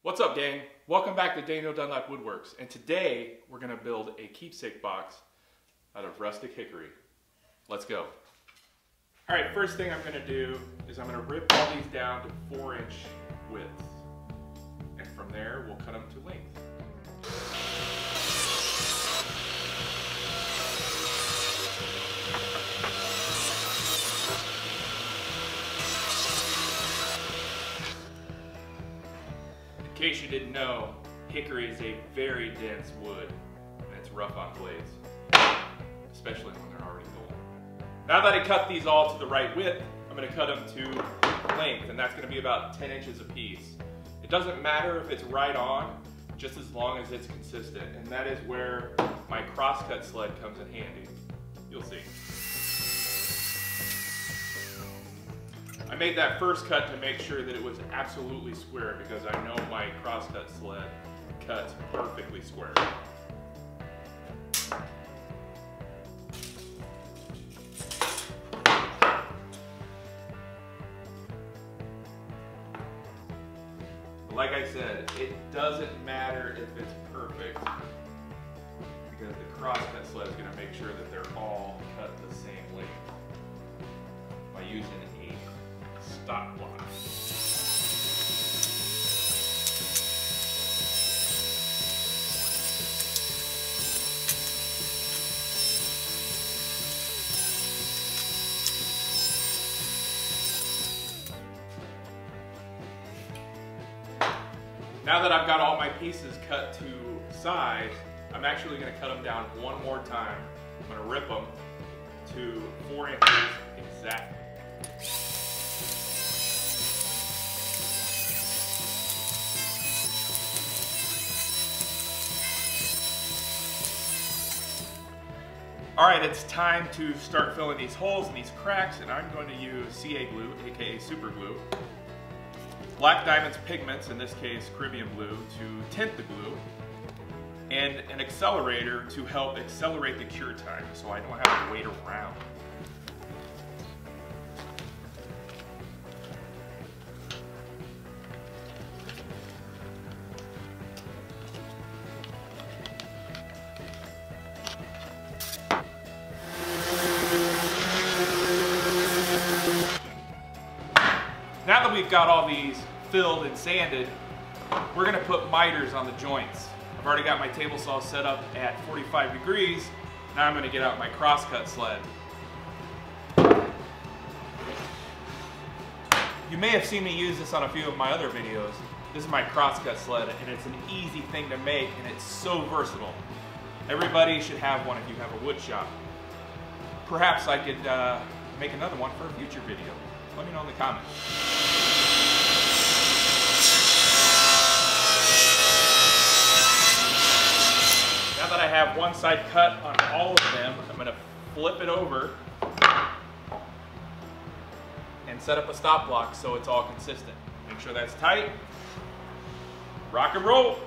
What's up, gang? Welcome back to Daniel Dunlap Woodworks, and today we're going to build a keepsake box out of rustic hickory. Let's go. Alright, first thing I'm going to do is I'm going to rip all these down to 4-inch widths, and from there we'll cut them to length. In case you didn't know, hickory is a very dense wood, and it's rough on blades, especially when they're already dull. Now that I cut these all to the right width, I'm going to cut them to length, and that's going to be about 10 inches a piece. It doesn't matter if it's right on, just as long as it's consistent, and that is where my crosscut sled comes in handy. You'll see. I made that first cut to make sure that it was absolutely square because I know my crosscut sled cuts perfectly square. But like I said, it doesn't matter if it's perfect because the crosscut sled is going to make sure that they're all cut the same length by using a stop block. Now that I've got all my pieces cut to size, I'm actually going to cut them down one more time. I'm going to rip them to 4 inches exactly. Alright, it's time to start filling these holes and these cracks, and I'm going to use CA glue, aka super glue, Black Diamond's pigments, in this case Caribbean blue, to tint the glue, and an accelerator to help accelerate the cure time so I don't have to wait around. Now that we've got all these filled and sanded, we're going to put miters on the joints. I've already got my table saw set up at 45 degrees. Now I'm going to get out my crosscut sled. You may have seen me use this on a few of my other videos. This is my crosscut sled, and it's an easy thing to make, and it's so versatile. Everybody should have one if you have a wood shop. Perhaps I could make another one for a future video. Let me know in the comments. Now that I have one side cut on all of them, I'm going to flip it over and set up a stop block so it's all consistent. Make sure that's tight. Rock and roll.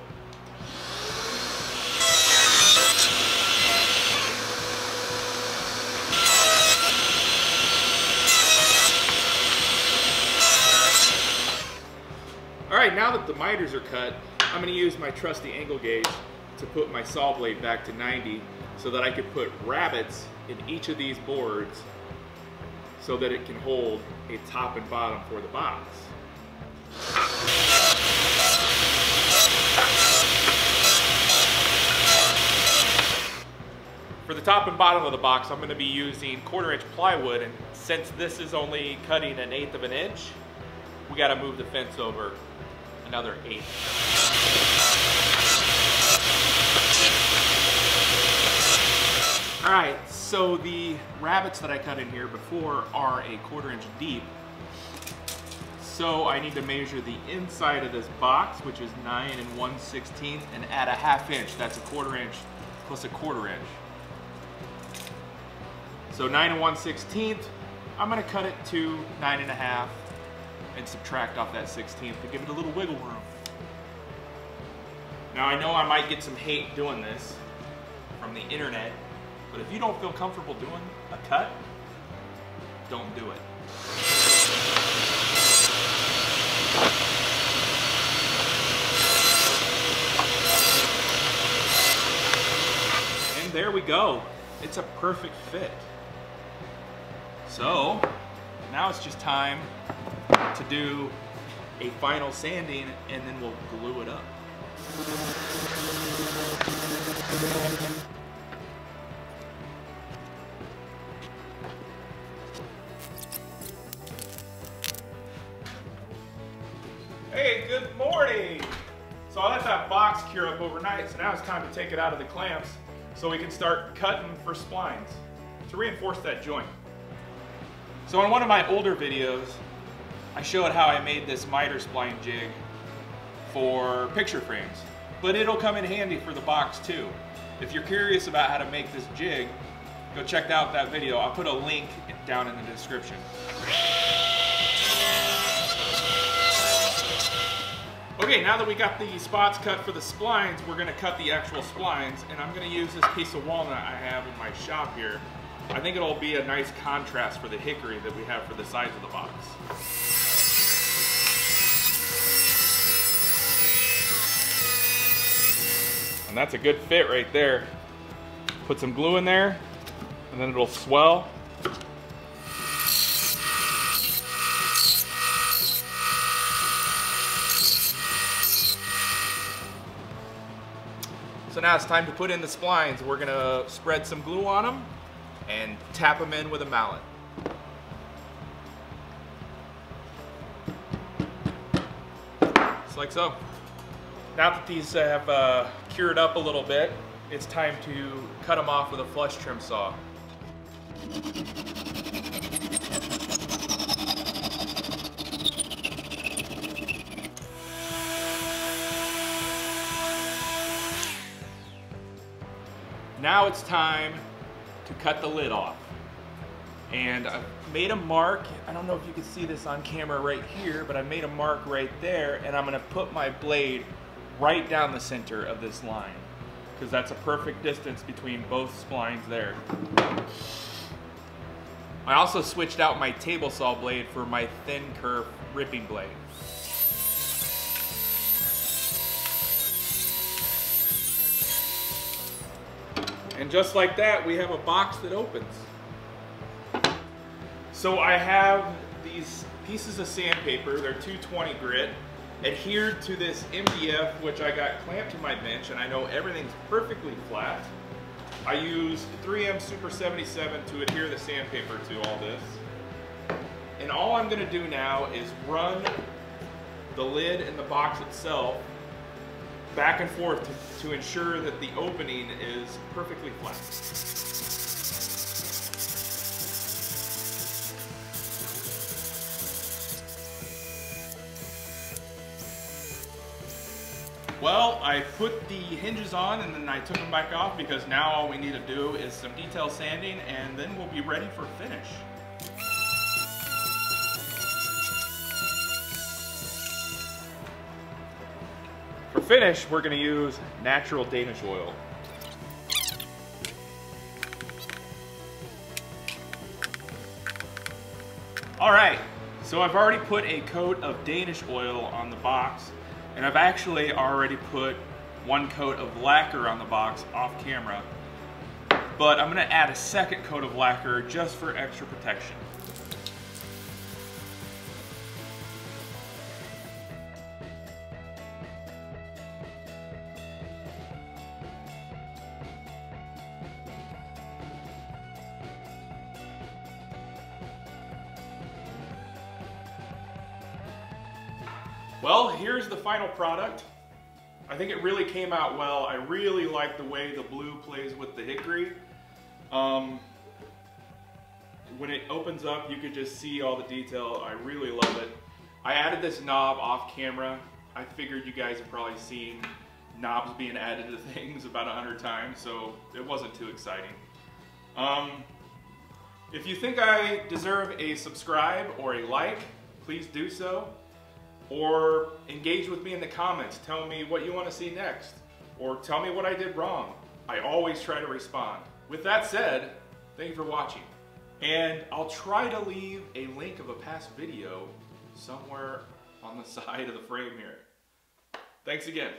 Alright, now that the miters are cut, I'm going to use my trusty angle gauge to put my saw blade back to 90 so that I could put rabbets in each of these boards so that it can hold a top and bottom for the box. For the top and bottom of the box, I'm going to be using 1/4 inch plywood, and since this is only cutting 1/8 of an inch, we got to move the fence over another 1/8. Alright, so the rabbets that I cut in here before are a 1/4 inch deep. So I need to measure the inside of this box, which is 9 1/16, and add a 1/2 inch. That's a 1/4 inch plus a 1/4 inch. So 9 1/16, I'm going to cut it to 9 1/2. And subtract off that 16th to give it a little wiggle room. Now I know I might get some hate doing this from the internet, but if you don't feel comfortable doing a cut, don't do it. we go. It's a perfect fit. So now it's just time to do a final sanding, and then we'll glue it up. Hey, good morning! So I let that box cure up overnight, so now it's time to take it out of the clamps so we can start cutting for splines to reinforce that joint. So in one of my older videos, I showed how I made this miter spline jig for picture frames, but it'll come in handy for the box too. If you're curious about how to make this jig, go check out that video. I'll put a link down in the description. Okay, now that we got the spots cut for the splines, we're gonna cut the actual splines, and I'm gonna use this piece of walnut I have in my shop here. I think it'll be a nice contrast for the hickory that we have for the size of the box. And that's a good fit right there. Put some glue in there, and then it'll swell. So now it's time to put in the splines. We're gonna spread some glue on them and tap them in with a mallet. Just like so. Now that these have cured up a little bit, it's time to cut them off with a flush trim saw. Now it's time to cut the lid off. And I've made a mark. I don't know if you can see this on camera right here, but I made a mark right there, and I'm gonna put my blade right down the center of this line, because that's a perfect distance between both splines there. I also switched out my table saw blade for my thin curve ripping blade. And just like that, we have a box that opens. So I have these pieces of sandpaper, they're 220 grit, adhered to this MDF, which I got clamped to my bench, and I know everything's perfectly flat. I used 3M Super 77 to adhere the sandpaper to all this. And all I'm gonna do now is run the lid and the box itself back and forth to ensure that the opening is perfectly flat. Well, I put the hinges on and then I took them back off, because now all we need to do is some detail sanding, and then we'll be ready for finish. For finish, we're going to use natural Danish oil. Alright, so I've already put a coat of Danish oil on the box, and I've actually already put one coat of lacquer on the box off camera, but I'm going to add a second coat of lacquer just for extra protection. Well, here's the final product. I think it really came out well. I really like the way the blue plays with the hickory. When it opens up, you could just see all the detail. I really love it. I added this knob off camera. I figured you guys have probably seen knobs being added to things about 100 times, so it wasn't too exciting. If you think I deserve a subscribe or a like, please do so. Or engage with me in the comments. Tell me what you want to see next. Or tell me what I did wrong. I always try to respond. With that said, thank you for watching. And I'll try to leave a link of a past video somewhere on the side of the frame here. Thanks again.